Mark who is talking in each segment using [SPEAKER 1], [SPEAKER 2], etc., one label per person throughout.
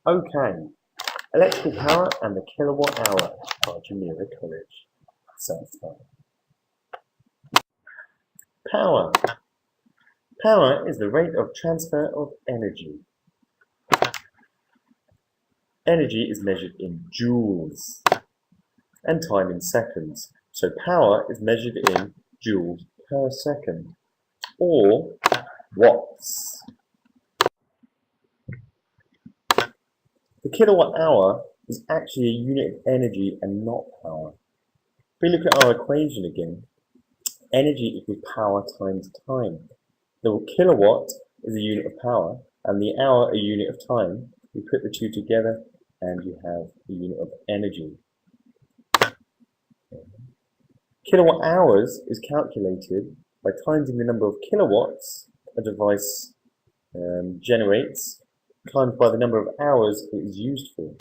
[SPEAKER 1] Okay, electrical power and the kilowatt hour by Jumeirah College, South Tyne. Power. Power is the rate of transfer of energy. Energy is measured in joules and time in seconds. So power is measured in joules per second, or watts. The kilowatt hour is actually a unit of energy and not power. If we look at our equation again, energy equals power times time. The kilowatt is a unit of power and the hour a unit of time. You put the two together and you have a unit of energy. Kilowatt hours is calculated by timesing the number of kilowatts a device generates times by the number of hours it is used for.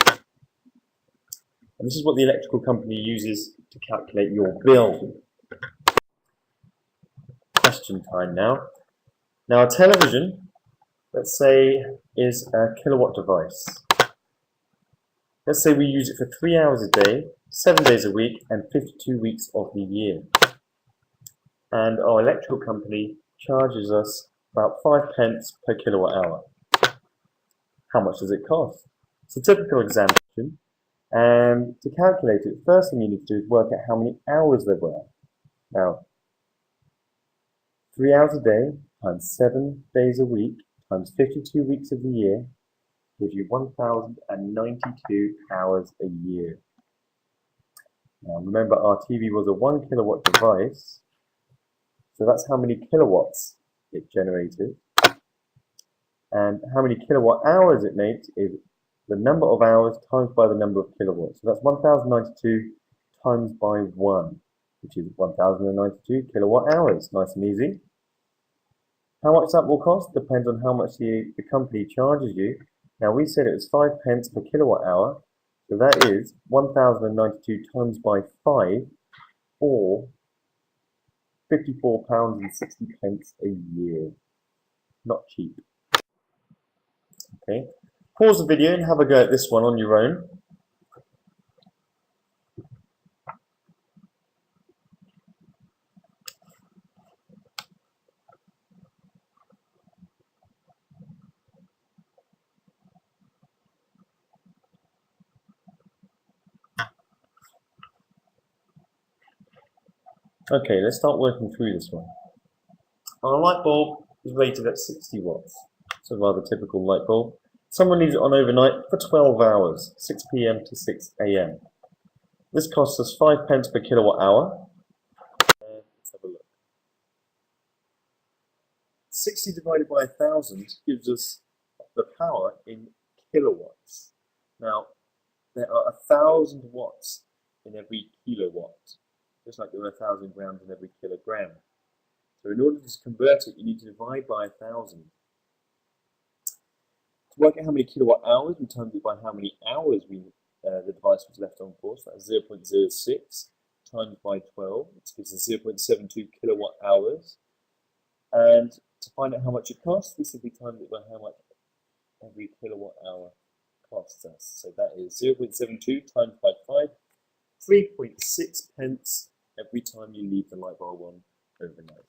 [SPEAKER 1] And this is what the electrical company uses to calculate your bill. Question time now. Now, a television, let's say, is a kilowatt device. Let's say we use it for 3 hours a day, 7 days a week, and 52 weeks of the year. And our electrical company charges us about 5 pence per kilowatt hour. How much does it cost? It's a typical example. And to calculate it, first thing you need to do is work out how many hours there were. Now, 3 hours a day times 7 days a week times 52 weeks of the year gives you 1,092 hours a year. Now remember, our TV was a 1 kilowatt device, so that's how many kilowatts it generated. And how many kilowatt hours it makes is the number of hours times by the number of kilowatts. So that's 1,092 times by 1, which is 1,092 kilowatt hours. Nice and easy. How much that will cost depends on how much the company charges you. Now we said it was 5 pence per kilowatt hour, so that is 1,092 times by 5, or £54.60 a year. Not cheap. Okay, pause the video and have a go at this one on your own. Okay, let's start working through this one. Our light bulb is rated at 60 watts. It's a rather typical light bulb. Someone leaves it on overnight for 12 hours, 6 p.m. to 6 a.m. This costs us 5 pence per kilowatt hour. Let's have a look. 60 divided by 1,000 gives us the power in kilowatts. Now, there are 1,000 watts in every kilowatt, just like there are 1,000 grams in every kilogram. So in order to convert it, you need to divide by 1,000. To work out how many kilowatt hours, we times it by how many hours the device was left on for. So that's 0.06 times by 12, which gives us 0.72 kilowatt hours. And to find out how much it costs, we simply times it by how much every kilowatt hour costs us. So that is 0.72 times by 5, 3.6 pence every time you leave the light bulb on overnight.